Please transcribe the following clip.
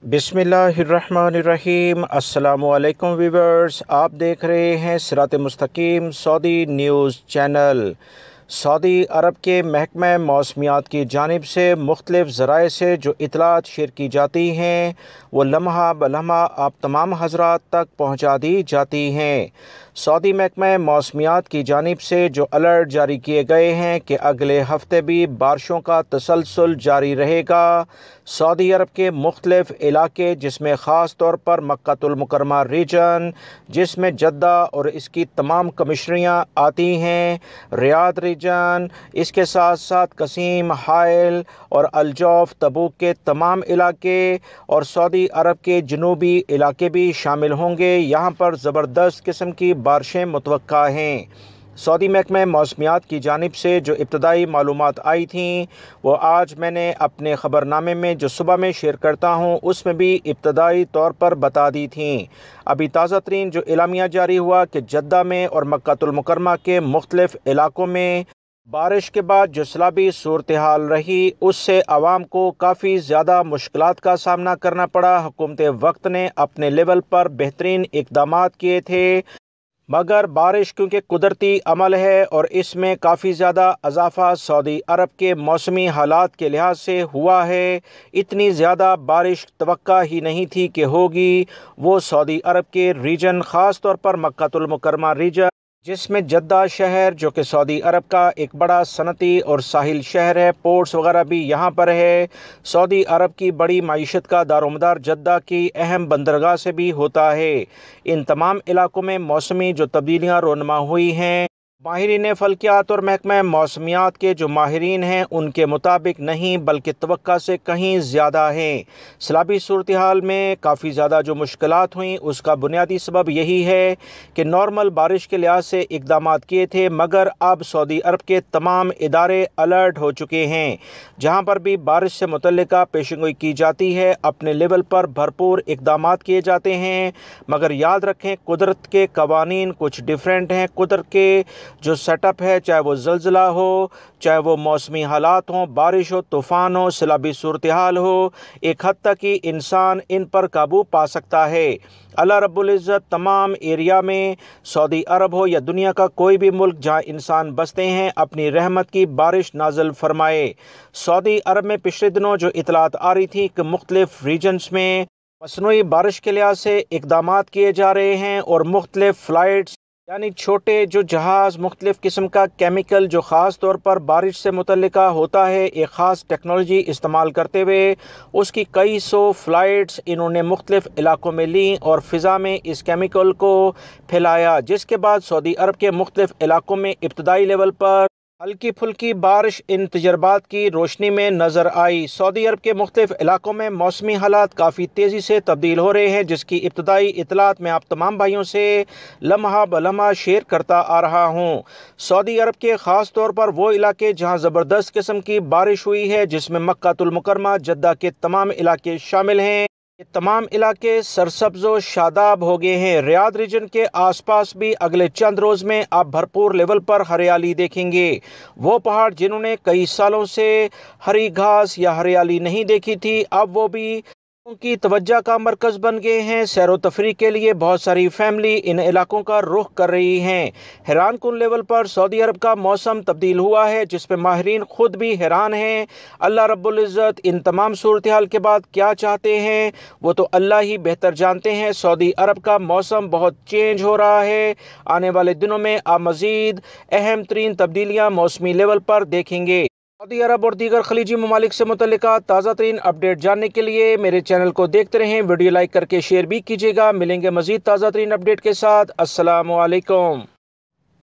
बिस्मिल्लाहिर्रहमानिर्रहीम। अस्सलामुअलैकुम व्यूअर्स, आप देख रहे हैं सिरात मुस्तकीम सऊदी न्यूज़ चैनल। सऊदी अरब के महकमा मौसमियात की जानिब से मुख्तलिफ़ ज़राए से जो इतलात शेयर की जाती हैं वो लम्हा बलम्हा आप तमाम हज़रात तक पहुँचा दी जाती हैं। सऊदी महकमा मौसमियात की जानिब से जो अलर्ट जारी किए गए हैं कि अगले हफ्ते भी बारिशों का तसलसल जारी रहेगा। सऊदी अरब के मुख्तलिफ़ इलाके जिसमें ख़ास तौर पर मक्कातुल मुकर्रमा रीजन, जिसमें जद्दा और इसकी तमाम कमिश्नरियाँ आती हैं, रियाद रीजन, इसके साथ साथ कसीम, हाइल और अलजौफ, तबूक के तमाम इलाके और सऊदी अरब के जनूबी इलाके भी शामिल होंगे। यहाँ पर ज़बरदस्त किस्म की बारिशें मुतवक्का हैं। सऊदी महकमा मौसमियात की जानिब से जो इब्तदाई मालूमात आई थीं वो आज मैंने अपने ख़बरनामे में जो सुबह में शेयर करता हूँ उसमें भी इब्तदाई तौर पर बता दी थीं। अभी ताज़ा तरीन जो एलामिया जारी हुआ कि जद्दा में और मक्कातुल मुकर्रमा के मुख्तलिफ़ इलाकों में बारिश के बाद जो सैलाबी सूरत हाल रही उससे आवाम को काफ़ी ज़्यादा मुश्किलात का सामना करना पड़ा। हुकूमत वक्त ने अपने लेवल पर बेहतरीन इक़दामात किए थे, मगर बारिश क्योंकि कुदरती अमल है और इसमें काफ़ी ज़्यादा इजाफ़ा सऊदी अरब के मौसमी हालात के लिहाज से हुआ है। इतनी ज़्यादा बारिश तवक्का ही नहीं थी कि होगी। वो सऊदी अरब के रीजन, ख़ास तौर पर मक्कातुल मुकर्रमा रीजन, जिसमें जद्दा शहर जो कि सऊदी अरब का एक बड़ा सनती और साहिल शहर है, पोर्ट्स वगैरह भी यहाँ पर है। सऊदी अरब की बड़ी माईशत का दारोमदार जद्दा की अहम बंदरगाह से भी होता है। इन तमाम इलाकों में मौसमी जो तब्दीलियाँ रोनमा हुई हैं, माहिरीन फ़ल्कियात और महकमा मौसमियात के जो माहिरीन हैं उनके मुताबिक नहीं बल्कि तवक्का से कहीं ज़्यादा हैं। सैलाबी सूरत हाल में काफ़ी ज़्यादा जो मुश्किलात हुई उसका बुनियादी सबब यही है कि नॉर्मल बारिश के लिहाज से इक़दामात किए थे, मगर अब सऊदी अरब के तमाम इदारे अलर्ट हो चुके हैं। जहाँ पर भी बारिश से मुतल्लिका पेशेंगोई की जाती है अपने लेवल पर भरपूर इक़दामात किए जाते हैं, मगर याद रखें कुदरत के कवानीन कुछ डिफरेंट हैं। कुदरत के जो सेटअप है, चाहे वो ज़लज़ला हो, चाहे वो मौसमी हालात हों, बारिश हो, तूफ़ान हो, सैलाबी सूरत हाल हो, एक हद तक ही इंसान इन पर काबू पा सकता है। अल्लाह रब्बुल इज़्ज़त तमाम एरिया में, सऊदी अरब हो या दुनिया का कोई भी मुल्क जहाँ इंसान बसते हैं, अपनी रहमत की बारिश नाज़िल फरमाए। सऊदी अरब में पिछले दिनों जो इतलात आ रही थी कि मुख्तलिफ़ रीजन्स में मसनूई बारिश के लिहाज से इक़दामात किए जा रहे हैं और मुख्तलिफ़ फ़्लाइट्स यानी छोटे जो जहाज़ मुख्तलिफ़ किस्म का केमिकल जो ख़ास तौर पर बारिश से मुतल्लिका होता है, एक ख़ास टेक्नोलॉजी इस्तेमाल करते हुए उसकी कई सौ फ़्लाइट्स इन्होंने मुख्तलिफ़ इलाकों में ली और फ़िज़ा में इस केमिकल को फैलाया, जिसके बाद सऊदी अरब के मुख्तलिफ़ इलाकों में इब्तदाई लेवल पर हल्की फुल्की बारिश इन तजर्बात की रोशनी में नज़र आई। सऊदी अरब के मुख्तलिफ़ इलाकों में मौसमी हालात काफ़ी तेज़ी से तब्दील हो रहे हैं, जिसकी इब्तदाई इतलात मैं आप तमाम भाइयों से लम्हा बलम्हा शेयर करता आ रहा हूँ। सऊदी अरब के ख़ास तौर पर वो इलाके जहाँ ज़बरदस्त किस्म की बारिश हुई है, जिसमें मक्कातुल मुकर्रमा, जद्दा के तमाम इलाके शामिल हैं, ये तमाम इलाके सरसब्ज़ व शादाब हो गए हैं। रियाद रीजन के आसपास भी अगले चंद रोज़ में आप भरपूर लेवल पर हरियाली देखेंगे। वो पहाड़ जिन्होंने कई सालों से हरी घास या हरियाली नहीं देखी थी, अब वो भी उनकी तवज्जो का मरकज़ बन गए हैं। सैर व तफरीह के लिए बहुत सारी फैमिली इन इलाकों का रुख कर रही हैं। हैरान कुन लेवल पर सऊदी अरब का मौसम तब्दील हुआ है, जिसमें माहिरीन खुद भी हैरान हैं। अल्लाह रब्बुल इज़्ज़त इन तमाम सूरत हाल के बाद क्या चाहते हैं वो तो अल्लाह ही बेहतर जानते हैं। सऊदी अरब का मौसम बहुत चेंज हो रहा है। आने वाले दिनों में आप मज़ीद अहम तरीन तब्दीलियाँ मौसमी लेवल पर देखेंगे। सऊदी अरब और दीगर खलीजी ममालिक से मुतल्लिका ताज़ा तरीन अपडेट जानने के लिए मेरे चैनल को देखते रहें। वीडियो लाइक करके शेयर भी कीजिएगा। मिलेंगे मज़ीद ताज़ा तरीन अपडेट के साथ। अस्सलामु अलैकुम।